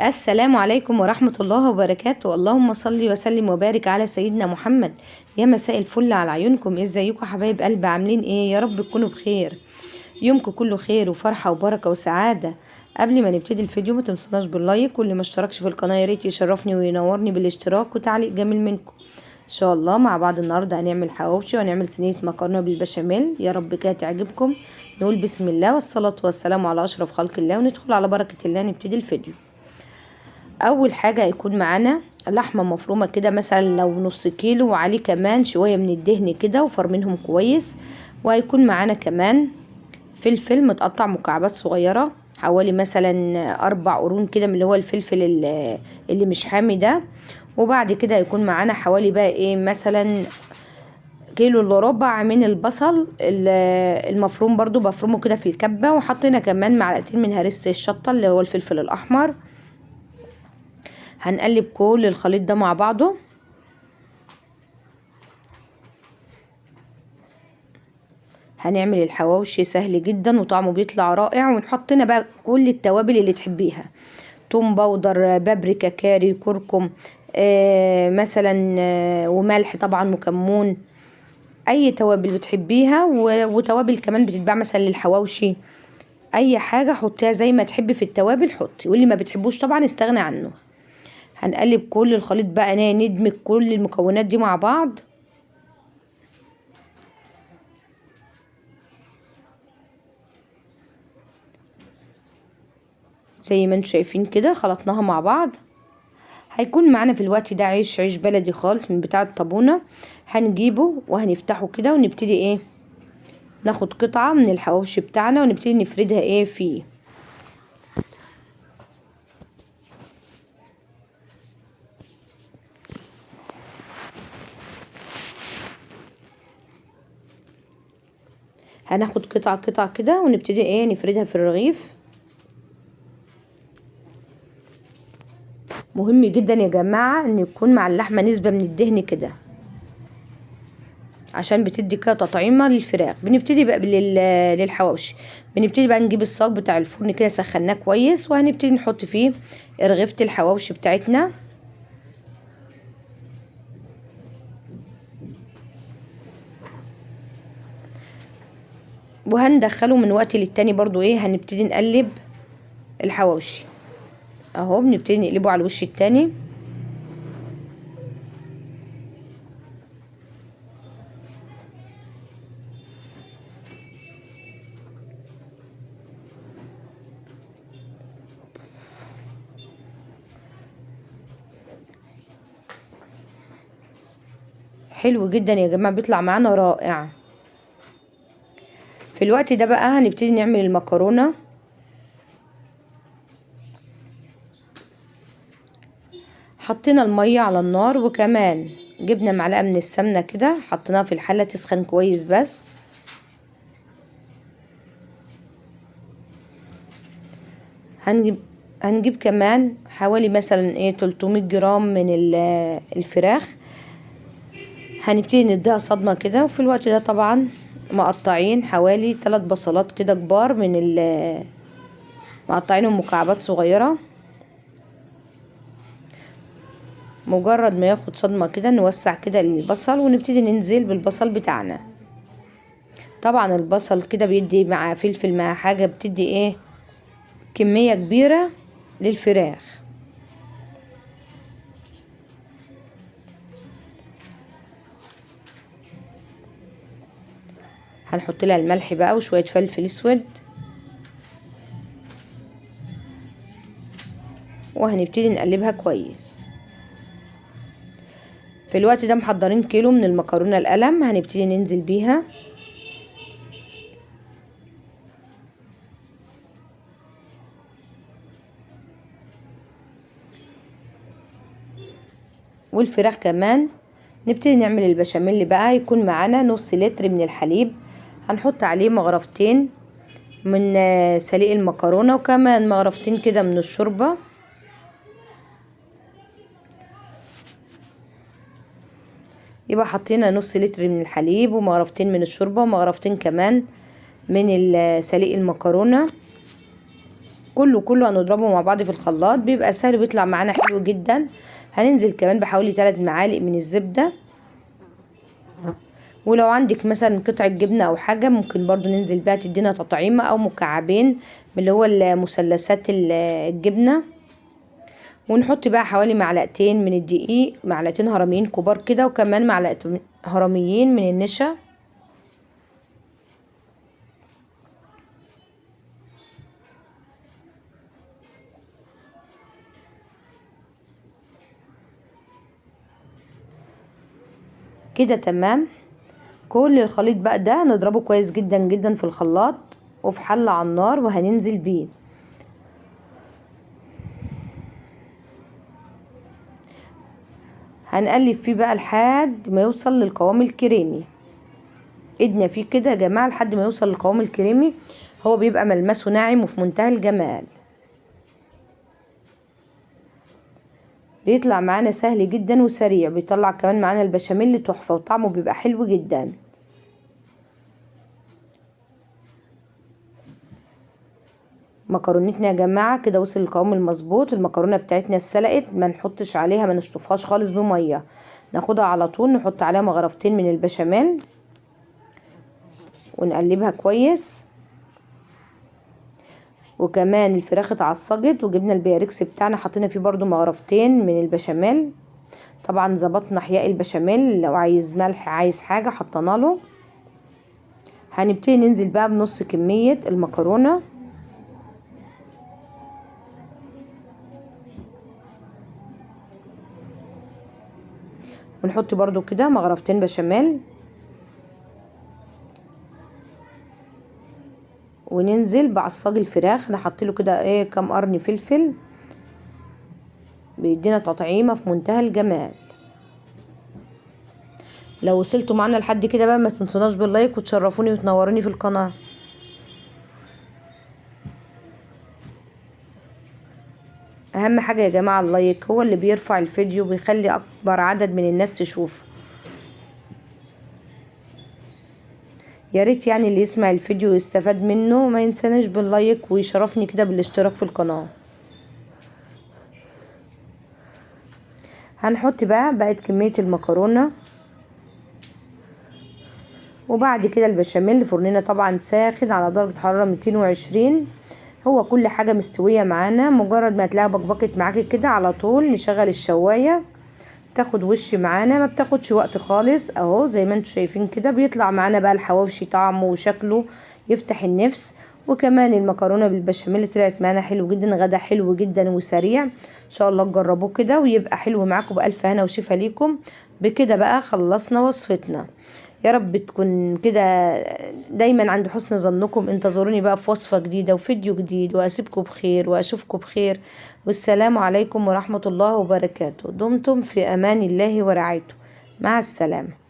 السلام عليكم ورحمة الله وبركاته. اللهم صل وسلم وبارك على سيدنا محمد. يا مساء الفل على عيونكم، ازيكم حبايب قلب؟ عاملين ايه؟ يا رب تكونوا بخير، يومكم كله خير وفرحة وبركة وسعادة. قبل ما نبتدي الفيديو ما تنسوناش باللايك، واللي ما اشتركش في القناة يا ريت يشرفني وينورني بالاشتراك وتعليق جميل منكم. ان شاء الله مع بعض النهارده هنعمل حواوشي وهنعمل صينية مكرونة بالبشاميل، يا رب كده تعجبكم. نقول بسم الله والصلاة والسلام على اشرف خلق الله، وندخل على بركة الله نبتدي الفيديو. اول حاجة هيكون معانا لحمة مفرومة كده، مثلا لو نص كيلو، وعليه كمان شوية من الدهن كده وفرمينهم كويس. وهيكون معانا كمان فلفل متقطع مكعبات صغيرة، حوالي مثلا 4 قرون كده من اللي هو الفلفل اللي مش حامي ده. وبعد كده هيكون معانا حوالي بقى ايه، مثلا كيلو الا ربع من البصل المفروم، برضو بفرمه كده في الكبة. وحطينا كمان معلقتين من هريسة الشطة اللي هو الفلفل الاحمر. هنقلب كل الخليط ده مع بعضه. هنعمل الحواوشي سهل جدا وطعمه بيطلع رائع. ونحط هنا بقى كل التوابل اللي تحبيها، توم باودر، بابريكا، كاري، كركم، مثلا وملح طبعا، مكمون، اي توابل بتحبيها. وتوابل كمان بتتباع مثلا للحواوشي، اي حاجه حطيها زي ما تحبي في التوابل حطي، واللي ما بتحبوش طبعا استغنى عنه. هنقلب كل الخليط بقى، ندمج كل المكونات دي مع بعض. زي ما انتم شايفين كده خلطناها مع بعض. هيكون معانا في الوقت ده عيش بلدي خالص من بتاع الطابونة، هنجيبه وهنفتحه كده ونبتدي ايه، ناخد قطعة من الحواوشي بتاعنا ونبتدي نفردها ايه فيه. هناخد قطعة قطعة كده ونبتدي ايه نفردها في الرغيف. مهم جدا يا جماعة ان يكون مع اللحمة نسبة من الدهن كده، عشان بتدي كده تطعيمة للفراخ. بنبتدي بقى للحواوشي، بنبتدي بقى نجيب الصاج بتاع الفرن كده، سخناه كويس، وهنبتدي نحط فيه رغيفة الحواوشي بتاعتنا. وهندخله من وقت للتاني برضو ايه، هنبتدي نقلب الحواوشي اهو، بنبتدي نقلبه على الوش التاني. حلو جدا يا جماعة، بيطلع معانا رائع. في الوقت ده بقى هنبتدي نعمل المكرونة. حطينا المية على النار، وكمان جبنا معلقة من السمنة كده، حطيناها في الحلة تسخن كويس. بس هنجيب كمان حوالي مثلا ايه 300 جرام من الفراخ. هنبتدي نديها صدمة كده. وفي الوقت ده طبعا مقطعين حوالي 3 بصلات كده كبار من مقطعينهم مكعبات صغيرة. مجرد ما ياخد صدمة كده نوسع كده البصل ونبتدي ننزل بالبصل بتاعنا. طبعا البصل كده بيدي مع فلفل مع حاجة بتدي ايه كمية كبيرة للفراخ. هنحط لها الملح بقى وشوية فلفل اسود، وهنبتدي نقلبها كويس. في الوقت ده محضرين كيلو من المكرونة القلم، هنبتدي ننزل بيها. والفراخ كمان نبتدي نعمل البشاميل بقى. يكون معانا نص لتر من الحليب، هنحط عليه مغرفتين من سليق المكرونة، وكمان مغرفتين كده من الشوربة. يبقى حطينا نص لتر من الحليب ومغرفتين من الشوربة ومغرفتين كمان من سليق المكرونة. كله هنضربه مع بعض في الخلاط، بيبقى سهل وبيطلع معانا حلو جدا. هننزل كمان بحوالي 3 معالق من الزبدة، ولو عندك مثلا قطعة جبنة او حاجة ممكن برضو ننزل بيها تدينا تطعيمة، او مكعبين من اللي هو المثلثات الجبنة. ونحط بقى حوالي معلقتين من الدقيق، معلقتين هرميين كبار كده، وكمان معلقتين هرميين من النشا. كده تمام. كل الخليط بقى ده نضربه كويس جدا جدا في الخلاط وفي حلة على النار، وهننزل بيه. هنقلب فيه بقى لحد ما يوصل للقوام الكريمي. ايدنا فيه كده يا جماعة لحد ما يوصل للقوام الكريمي، هو بيبقى ملمسه ناعم وفي منتهى الجمال. بيطلع معانا سهل جدا وسريع، بيطلع كمان معانا البشاميل تحفة وطعمه بيبقى حلو جدا. مكرونتنا يا جماعة كده وصل القوام المظبوط. المكرونة بتاعتنا اتسلقت، ما نحطش عليها، ما نشطفهاش خالص بمية، ناخدها على طول نحط عليها مغرفتين من البشاميل ونقلبها كويس. وكمان الفراخ اتعصجت وجبنا البياركس بتاعنا حطينا فيه برضو مغرفتين من البشاميل. طبعا ظبطنا احياء البشاميل، لو عايز ملح عايز حاجة حطينا له. هنبتدي ننزل بقى بنص كمية المكرونة، ونحط برضو كده مغرفتين بشاميل، وننزل بعصاج الفراخ نحط له كده ايه كام قرن فلفل، بيدينا تطعيمه في منتهى الجمال. لو وصلتوا معانا لحد كده بقى ما تنسوناش باللايك وتشرفوني وتنوروني في القناه. اهم حاجه يا جماعه اللايك، هو اللي بيرفع الفيديو وبيخلي اكبر عدد من الناس تشوفه. يا ريت يعني اللي يسمع الفيديو يستفاد منه، ما ينساناش باللايك ويشرفني كده بالاشتراك في القناه. هنحط بقت كميه المكرونه، وبعد كده البشاميل. فرننا طبعا ساخن على درجه حراره 220. هو كل حاجه مستويه معانا، مجرد ما تلاقيها بقبقت معاكي كده على طول نشغل الشوايه تاخد وش معانا، ما بتاخدش وقت خالص. اهو زي ما انتم شايفين كده بيطلع معانا بقى الحواوشي طعمه وشكله يفتح النفس. وكمان المكرونه بالبشاميل طلعت معانا حلو جدا، غدا حلو جدا وسريع. ان شاء الله تجربوه كده ويبقى حلو معاكم. بألف هنا وشفا ليكم. بكده بقى خلصنا وصفتنا. يا رب تكون كده دايما عند حسن ظنكم. انتظروني بقى في وصفة جديدة وفيديو جديد، واسيبكم بخير واشوفكم بخير. والسلام عليكم ورحمة الله وبركاته. دمتم في امان الله ورعايته. مع السلامة.